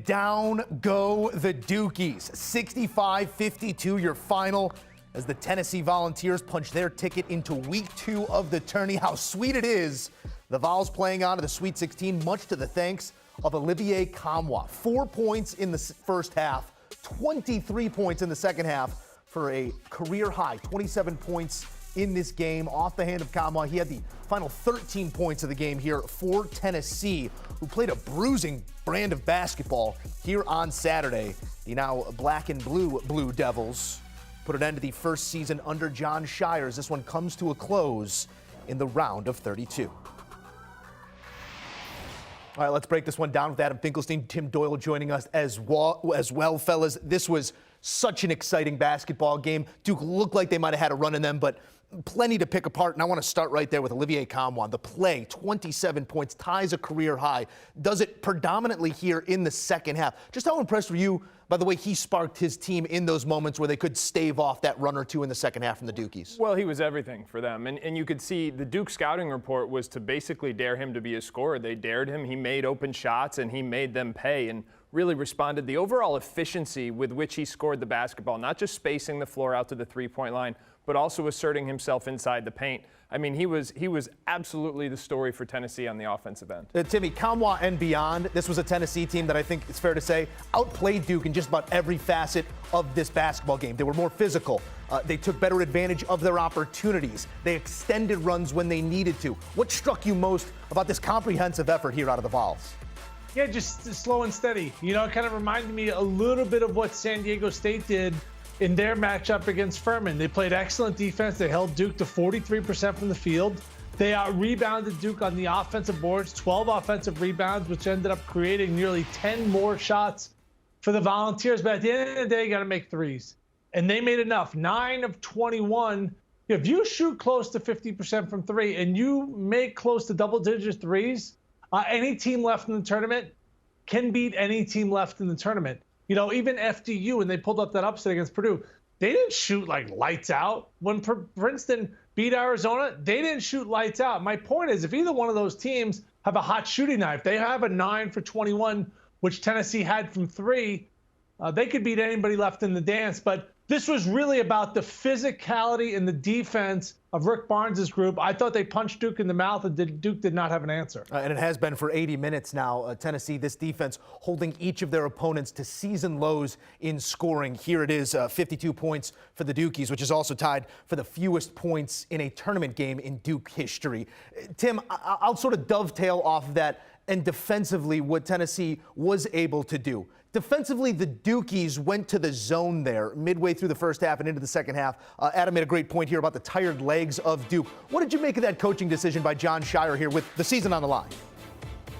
down go the Dukies. 65-52 your final as the Tennessee Volunteers punch their ticket into week 2 of the tourney. How sweet it is. The Vols playing on to the Sweet 16, much to the thanks of Olivier Kamwa. 4 points in the first half, 23 points in the second half for a career high, 27 points in this game off the hand of Kamwa. He had the final 13 points of the game here for Tennessee, who played a bruising brand of basketball here on Saturday. The now black and blue Blue Devils put an end to the first season under John Shires. This one comes to a close in the round of 32. All right, let's break this one down with Adam Finkelstein, Tim Doyle joining us as well, fellas. This was such an exciting basketball game. Duke looked like they might have had a run in them, but plenty to pick apart, and I want to start right there with Olivier Kamwa. The play, 27 points, ties a career high, does it predominantly here in the second half. Just how impressed were you by the way he sparked his team in those moments where they could stave off that run or two in the second half from the Dukies? Well, he was everything for them, and you could see the Duke scouting report was to basically dare him to be a scorer. They dared him. He made open shots, and he made them pay, and really responded. The overall efficiency with which he scored the basketball, not just spacing the floor out to the three-point line, but also asserting himself inside the paint. I mean, he was absolutely the story for Tennessee on the offensive end. Timmy, Kamwa and beyond, this was a Tennessee team that I think it's fair to say outplayed Duke in just about every facet of this basketball game. They were more physical. They took better advantage of their opportunities. They extended runs when they needed to. What struck you most about this comprehensive effort here out of the Vols? Yeah, just slow and steady. You know, it kind of reminded me a little bit of what San Diego State did in their matchup against Furman. They played excellent defense. They held Duke to 43% from the field. They out-rebounded Duke on the offensive boards, 12 offensive rebounds, which ended up creating nearly 10 more shots for the Volunteers. But at the end of the day, you got to make threes. And they made enough. 9 of 21. If you shoot close to 50% from three and you make close to double-digit threes, any team left in the tournament can beat any team left in the tournament. You know, even FDU, when they pulled up that upset against Purdue, they didn't shoot like lights out. When Princeton beat Arizona, they didn't shoot lights out. My point is, if either one of those teams have a hot shooting night, if they have a 9 for 21, which Tennessee had from three, they could beat anybody left in the dance. But this was really about the physicality and the defense of Rick Barnes' group. I thought they punched Duke in the mouth, and Duke did not have an answer. And it has been for 80 minutes now. Tennessee, this defense holding each of their opponents to season lows in scoring. Here it is, 52 points for the Dukies, which is also tied for the fewest points in a tournament game in Duke history. Tim, I'll sort of dovetail off of that and defensively what Tennessee was able to do. Defensively, the Dukies went to the zone there midway through the first half and into the second half. Adam made a great point here about the tired legs of Duke. What did you make of that coaching decision by John Shire here with the season on the line?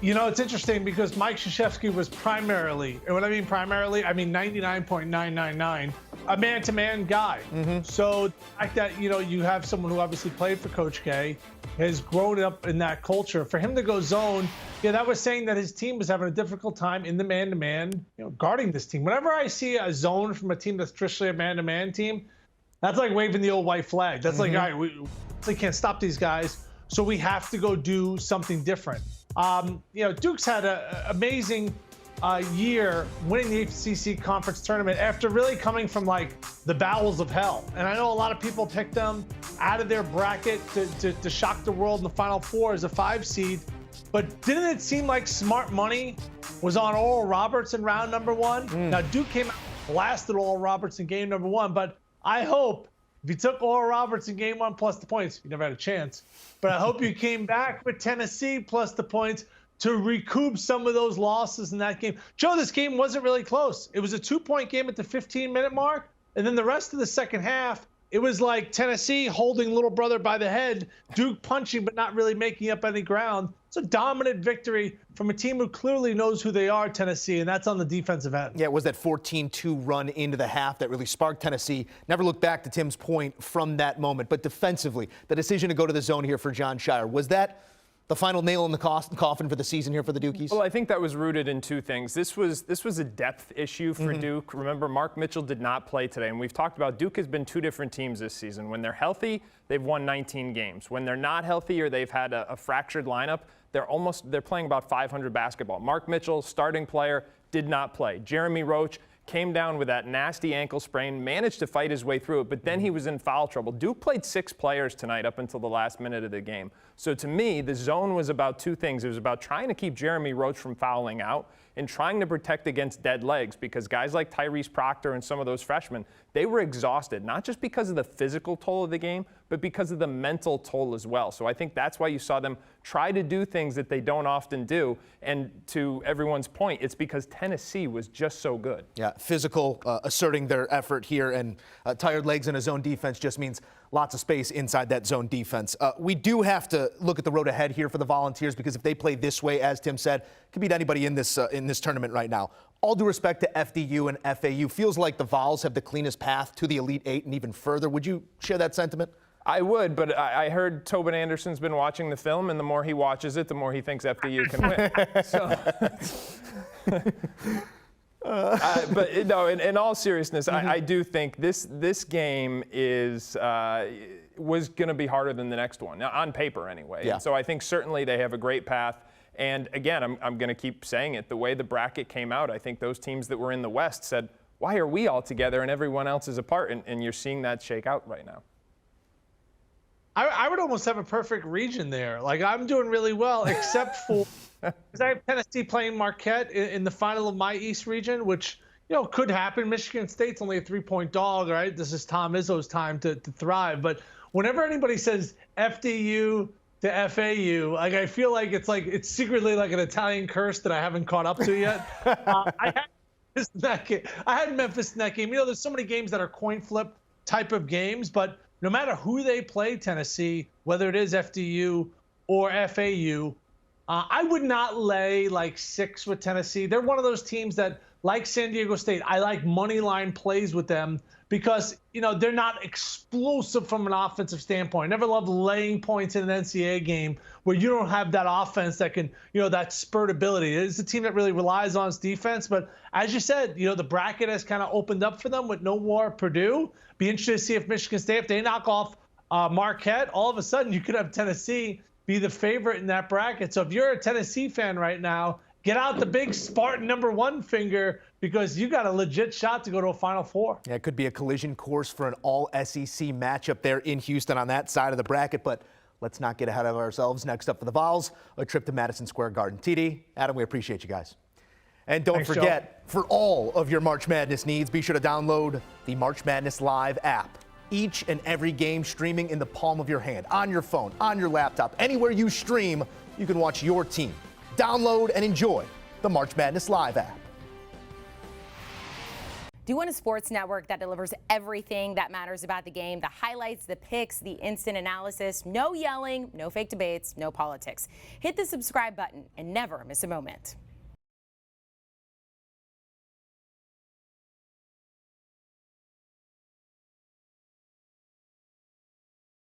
You know, it's interesting because Mike Krzyzewski was primarily, and when I mean primarily, I mean 99.999, a man-to-man guy. So the fact that, you know, you have someone who obviously played for Coach K, has grown up in that culture. For him to go zone, yeah, that was saying that his team was having a difficult time in the man-to-man, you know, guarding this team. Whenever I see a zone from a team that's traditionally a man-to-man team, that's like waving the old white flag. That's like, all right, we can't stop these guys, so we have to go do something different. You know, Duke's had an amazing year winning the ACC conference tournament after really coming from like the bowels of hell. And I know a lot of people picked them out of their bracket to shock the world in the Final Four as a 5 seed. But didn't it seem like smart money was on Oral Roberts in round number 1? Now, Duke came out and blasted Oral Roberts in game number 1, but I hope if you took Oral Roberts in game 1 plus the points, you never had a chance. But I hope you came back with Tennessee plus the points to recoup some of those losses in that game. Joe, this game wasn't really close. It was a 2-point game at the 15-minute mark, and then the rest of the second half, it was like Tennessee holding little brother by the head, Duke punching but not really making up any ground. It's a dominant victory from a team who clearly knows who they are, Tennessee, and that's on the defensive end. Yeah, it was that 14-2 run into the half that really sparked Tennessee. Never looked back to Tim's point from that moment. But defensively, the decision to go to the zone here for John Shire, was that the final nail in the coffin for the season here for the Dukies? Well, I think that was rooted in two things. This was a depth issue for Duke. Remember, Mark Mitchell did not play today, and we've talked about Duke has been two different teams this season. When they're healthy, they've won 19 games. When they're not healthy or they've had a fractured lineup, they're playing about 500 basketball. Mark Mitchell, starting player, did not play. Jeremy Roach came down with that nasty ankle sprain, managed to fight his way through it, but then he was in foul trouble. Duke played 6 players tonight up until the last minute of the game. So to me, the zone was about 2 things. It was about trying to keep Jeremy Roach from fouling out and trying to protect against dead legs, because guys like Tyrese Proctor and some of those freshmen, they were exhausted, not just because of the physical toll of the game, but because of the mental toll as well. So I think that's why you saw them try to do things that they don't often do. And to everyone's point, it's because Tennessee was just so good. Yeah, physical, asserting their effort here, and tired legs in a zone defense just means lots of space inside that zone defense. We do have to look at the road ahead here for the Volunteers, because if they play this way, as Tim said, could beat anybody in this tournament right now. All due respect to FDU and FAU, feels like the Vols have the cleanest path to the Elite Eight and even further. Would you share that sentiment? I would, but I heard Tobin Anderson's been watching the film, and the more he watches it, the more he thinks FDU can win. But no, in all seriousness, I do think this game was going to be harder than the next one, on paper anyway. Yeah. And so I think certainly they have a great path. And again, I'm going to keep saying it. The way the bracket came out, I think those teams that were in the West said, why are we all together and everyone else is apart? And you're seeing that shake out right now. I would almost have a perfect region there. Like, I'm doing really well, except for because I have Tennessee playing Marquette in the final of my East region, which, could happen. Michigan State's only a 3-point dog, right? This is Tom Izzo's time to thrive. But whenever anybody says FDU to FAU, I feel like it's secretly like an Italian curse that I haven't caught up to yet. I had Memphis in that game. There's so many games that are coin flip type of games, but no matter who they play, Tennessee, whether it is FDU or FAU, I would not lay 6 with Tennessee. They're one of those teams that, like San Diego State, I like money line plays with them because, they're not explosive from an offensive standpoint. I never loved laying points in an NCAA game where you don't have that offense that can, that spurt ability. It's a team that really relies on its defense. But as you said, the bracket has kind of opened up for them with no more Purdue. Be interested to see if Michigan State, if they knock off Marquette, all of a sudden you could have Tennessee be the favorite in that bracket. So if you're a Tennessee fan right now, get out the big Spartan #1 finger, because you got a legit shot to go to a Final Four. Yeah, it could be a collision course for an all-SEC matchup there in Houston on that side of the bracket, but let's not get ahead of ourselves. Next up for the Vols, a trip to Madison Square Garden. TD, Adam, we appreciate you guys. And don't forget, for all of your March Madness needs, be sure to download the March Madness Live app. Each and every game streaming in the palm of your hand, on your phone, on your laptop, anywhere you stream, you can watch your team. Download and enjoy the March Madness Live app. Do you want a sports network that delivers everything that matters about the game? The highlights, the picks, the instant analysis, no yelling, no fake debates, no politics. Hit the subscribe button and never miss a moment.